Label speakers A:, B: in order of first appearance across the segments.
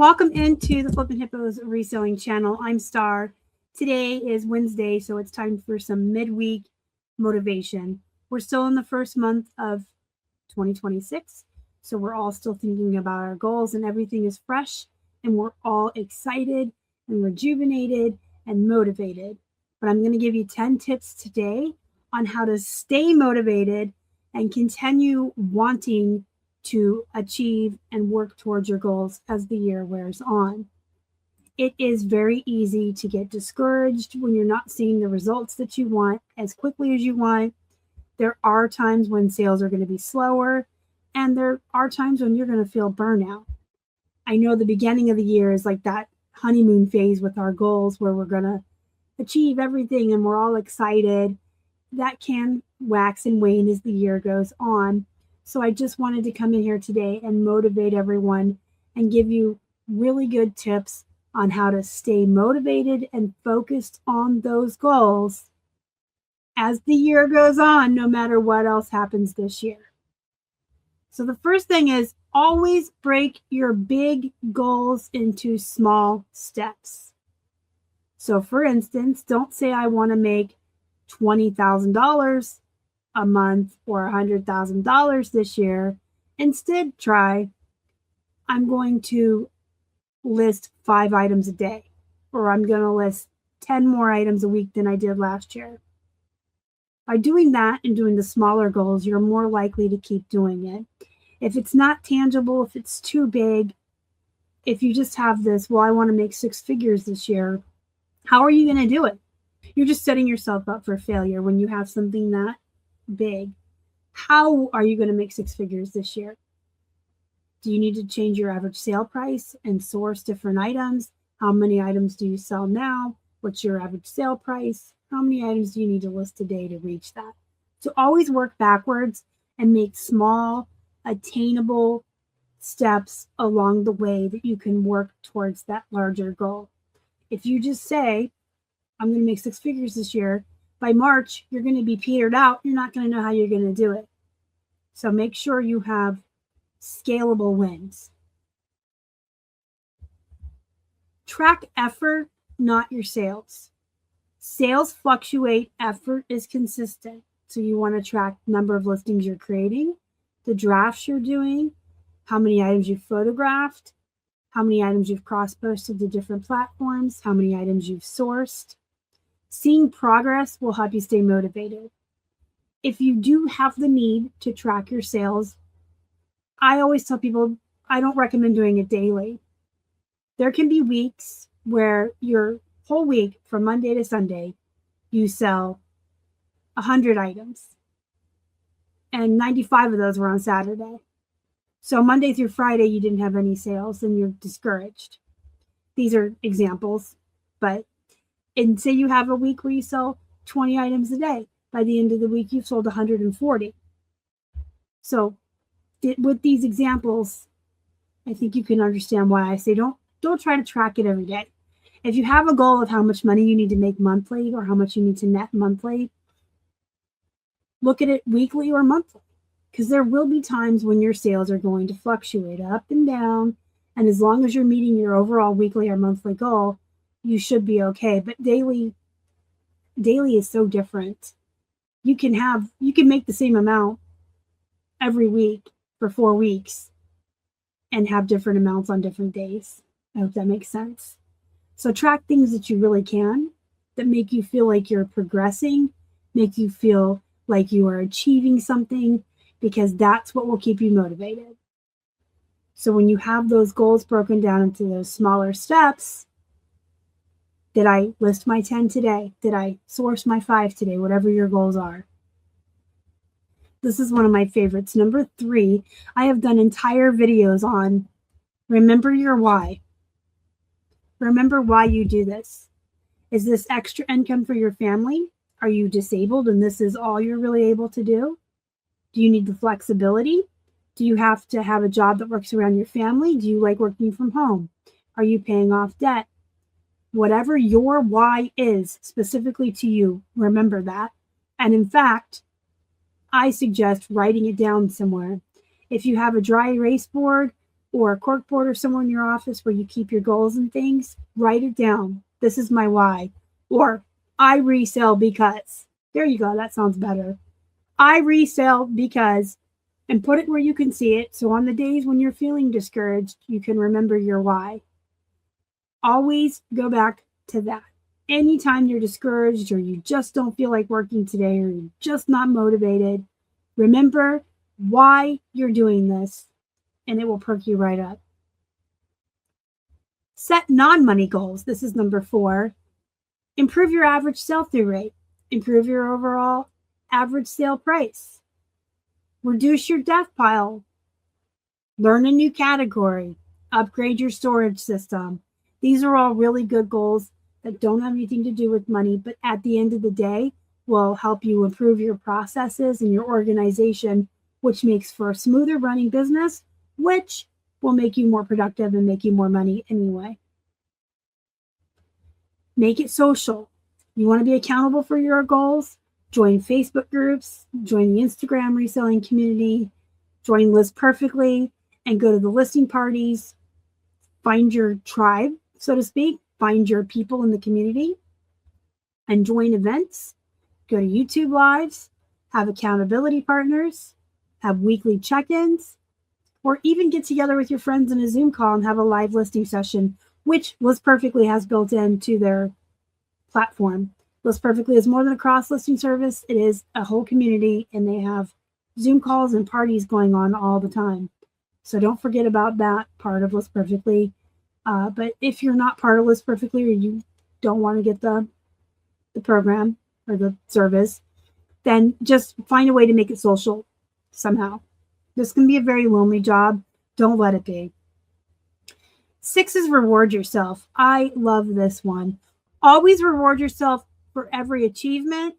A: welcome into the Flippin' Hippos reselling channel. I'm Star. Today is Wednesday, so it's time for some midweek motivation. We're still in the first month of 2026, so we're all still thinking about our goals, and everything is fresh, and we're all excited and rejuvenated and motivated. But I'm going to give you 10 tips today on how to stay motivated and continue wanting to achieve and work towards your goals as the year wears on. It is very easy to get discouraged when you're not seeing the results that you want as quickly as you want. There are times when sales are going to be slower, and there are times when you're going to feel burnout. I know the beginning of the year is like that honeymoon phase with our goals where we're going to achieve everything and we're all excited. That can wax and wane as the year goes on. So I just wanted to come in here today and motivate everyone and give you really good tips on how to stay motivated and focused on those goals as the year goes on, no matter what else happens this year. So the first thing is always break your big goals into small steps. So for instance, don't say I want to make $20,000 a month or $100,000 this year. Instead, try, I'm going to list 5 items a day, or I'm going to list 10 more items a week than I did last year. By doing that and doing the smaller goals, you're more likely to keep doing it. If it's not tangible, if it's too big, if you just have this, well, I want to make 6 figures this year, how are you going to do it? You're just setting yourself up for failure when you have something that big. How are you going to make 6 figures this year? Do you need to change your average sale price and source different items? How many items do you sell now? What's your average sale price? How many items do you need to list a day to reach that? So always work backwards and make small, attainable steps along the way that you can work towards that larger goal. If you just say, I'm going to make 6 figures this year, by March, you're going to be petered out. You're not going to know how you're going to do it. So make sure you have scalable wins. Track effort, not your sales. Sales fluctuate, effort is consistent. So you want to track the number of listings you're creating, the drafts you're doing, how many items you've photographed, how many items you've cross-posted to different platforms, how many items you've sourced. Seeing progress will help you stay motivated. If you do have the need to track your sales, I always tell people I don't recommend doing it daily. There can be weeks where your whole week from Monday to Sunday, you sell 100 items and 95 of those were on Saturday. So Monday through Friday, you didn't have any sales and you're discouraged. These are examples, and say you have a week where you sell 20 items a day. By the end of the week, you've sold 140. So with these examples, I think you can understand why I say don't try to track it every day. If you have a goal of how much money you need to make monthly or how much you need to net monthly, look at it weekly or monthly, because there will be times when your sales are going to fluctuate up and down. And as long as you're meeting your overall weekly or monthly goal, you should be okay. But daily is so different. You can make the same amount every week for 4 weeks and have different amounts on different days. I hope that makes sense. So track things that you really can, that make you feel like you're progressing, make you feel like you are achieving something, because that's what will keep you motivated. So when you have those goals broken down into those smaller steps, did I list my 10 today? Did I source my 5 today? Whatever your goals are. This is one of my favorites. Number 3, I have done entire videos on remember your why. Remember why you do this. Is this extra income for your family? Are you disabled and this is all you're really able to do? Do you need the flexibility? Do you have to have a job that works around your family? Do you like working from home? Are you paying off debt? Whatever your why is specifically to you, remember that. And in fact, I suggest writing it down somewhere. If you have a dry erase board, or a corkboard or somewhere in your office where you keep your goals and things, write it down. This is my why. Or I resell because. There you go. That sounds better. I resell because, and put it where you can see it. So on the days when you're feeling discouraged, you can remember your why. Always go back to that. Anytime you're discouraged or you just don't feel like working today or you're just not motivated, remember why you're doing this and it will perk you right up. Set non-money goals. This is number 4. Improve your average sell-through rate. Improve your overall average sale price. Reduce your death pile. Learn a new category. Upgrade your storage system. These are all really good goals that don't have anything to do with money, but at the end of the day will help you improve your processes and your organization, which makes for a smoother running business, which will make you more productive and make you more money anyway. Make it social. You want to be accountable for your goals? Join Facebook groups, join the Instagram reselling community, join List Perfectly, and go to the listing parties. Find your tribe, so to speak. Find your people in the community and join events. Go to YouTube lives, have accountability partners, have weekly check-ins, or even get together with your friends in a Zoom call and have a live listing session, which List Perfectly has built into their platform. List Perfectly is more than a cross-listing service. It is a whole community, and they have Zoom calls and parties going on all the time. So don't forget about that part of List Perfectly. But if you're not part of List Perfectly or you don't want to get the program or the service, then just find a way to make it social somehow. This can be a very lonely job. Don't let it be. 6 is reward yourself. I love this one. Always reward yourself for every achievement.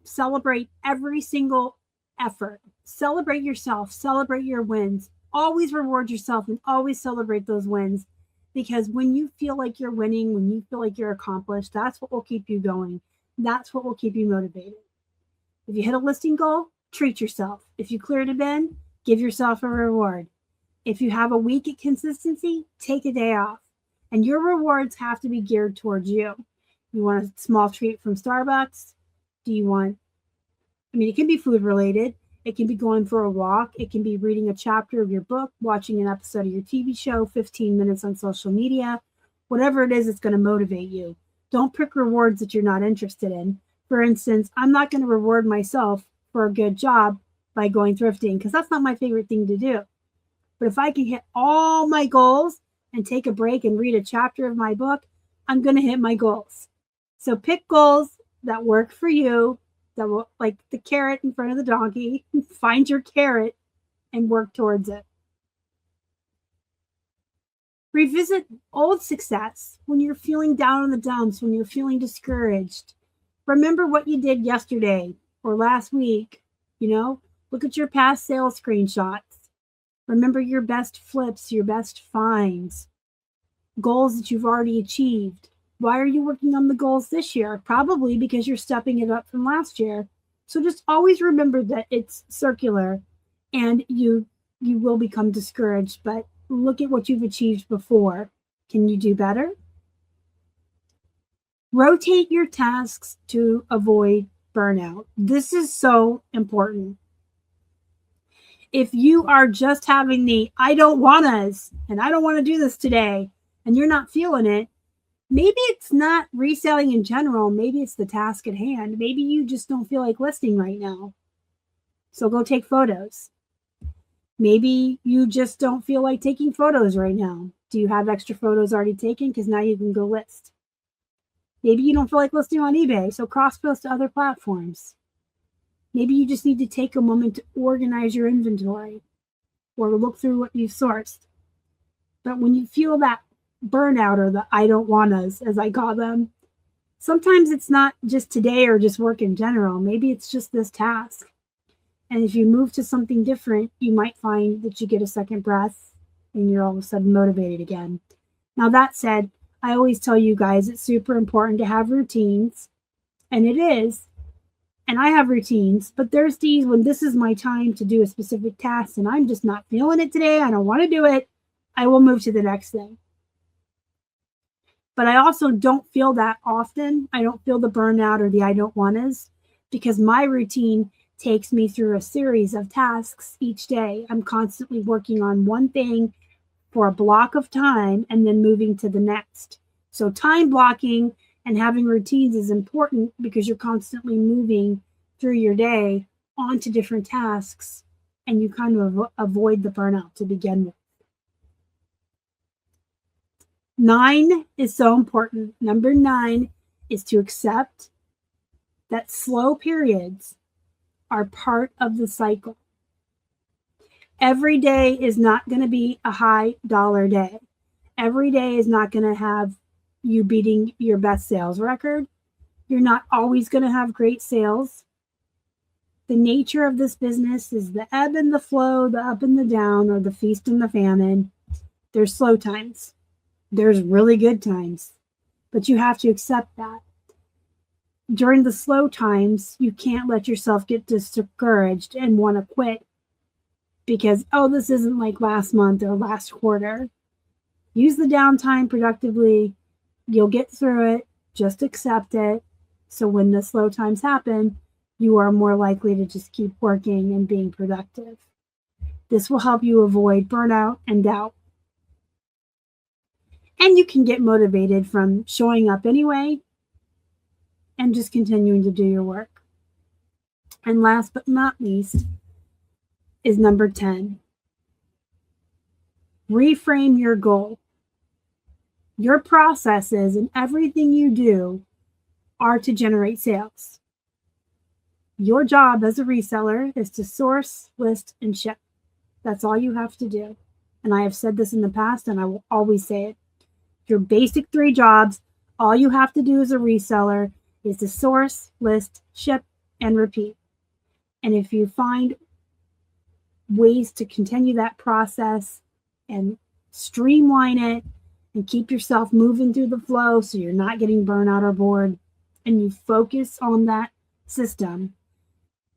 A: Celebrate every single effort. Celebrate yourself. Celebrate your wins. Always reward yourself and always celebrate those wins, because when you feel like you're winning, when you feel like you're accomplished, that's what will keep you going. That's what will keep you motivated. If you hit a listing goal, treat yourself. If you cleared a bin, give yourself a reward. If you have a week at consistency, take a day off. And your rewards have to be geared towards you. You want a small treat from Starbucks? Do you want, it can be food related. It can be going for a walk. It can be reading a chapter of your book, watching an episode of your TV show, 15 minutes on social media. Whatever it is, it's going to motivate you. Don't pick rewards that you're not interested in. For instance, I'm not going to reward myself for a good job by going thrifting because that's not my favorite thing to do. But if I can hit all my goals and take a break and read a chapter of my book, I'm going to hit my goals. So pick goals that work for you, that will, like the carrot in front of the donkey. Find your carrot and work towards it. Revisit old success when you're feeling down in the dumps, when you're feeling discouraged. Remember what you did yesterday or last week. Look at your past sales screenshots. Remember your best flips, your best finds, goals that you've already achieved. Why are you working on the goals this year? Probably because you're stepping it up from last year. So just always remember that it's circular and you will become discouraged, but look at what you've achieved before. Can you do better? Rotate your tasks to avoid burnout. This is so important. If you are just having the I don't wannas and I don't want to do this today and you're not feeling it, maybe it's not reselling in general. Maybe it's the task at hand. Maybe you just don't feel like listing right now. So go take photos. Maybe you just don't feel like taking photos right now. Do you have extra photos already taken? Because now you can go list. Maybe you don't feel like listing on eBay, so cross-post to other platforms. Maybe you just need to take a moment to organize your inventory or look through what you've sourced. But when you feel that burnout or the I don't wannas, as I call them, sometimes it's not just today or just work in general. Maybe it's just this task. And if you move to something different, you might find that you get a second breath and you're all of a sudden motivated again. Now, that said, I always tell you guys it's super important to have routines, and it is, And I have routines, but there's days when this is my time to do a specific task and I'm just not feeling it today. I don't want to do it. I will move to the next thing. But I also don't feel that often. I don't feel the burnout or the I don't want-tos because my routine takes me through a series of tasks each day. I'm constantly working on one thing for a block of time and then moving to the next. So time blocking and having routines is important because you're constantly moving through your day onto different tasks and you kind of avoid the burnout to begin with. 9 is so important. Number 9 is to accept that slow periods are part of the cycle. Every day is not going to be a high dollar day. Every day is not going to have you beating your best sales record. You're not always going to have great sales. The nature of this business is the ebb and the flow, the up and the down, or the feast and the famine. There's slow times. There's really good times. But you have to accept that. During the slow times, you can't let yourself get discouraged and want to quit because, oh, this isn't like last month or last quarter. Use the downtime productively. You'll get through it. Just accept it. So when the slow times happen, you are more likely to just keep working and being productive. This will help you avoid burnout and doubt. And you can get motivated from showing up anyway and just continuing to do your work. And last but not least is number 10. Reframe your goal. Your processes and everything you do are to generate sales. Your job as a reseller is to source, list, and ship. That's all you have to do. And I have said this in the past, and I will always say it. Your basic 3 jobs, all you have to do as a reseller is to source, list, ship, and repeat. And if you find ways to continue that process and streamline it and keep yourself moving through the flow so you're not getting burnout or bored, and you focus on that system,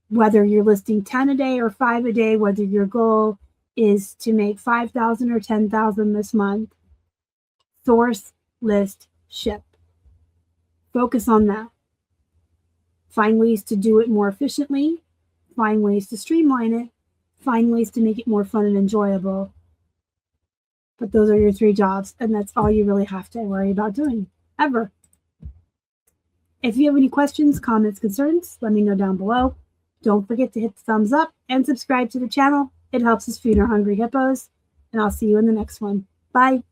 A: whether you're listing 10 a day or 5 a day, whether your goal is to make 5,000 or 10,000 this month, source, list, ship. Focus on that. Find ways to do it more efficiently. Find ways to streamline it. Find ways to make it more fun and enjoyable. But those are your 3 jobs, and that's all you really have to worry about doing, ever. If you have any questions, comments, concerns, let me know down below. Don't forget to hit the thumbs up and subscribe to the channel. It helps us feed our hungry hippos, and I'll see you in the next one. Bye.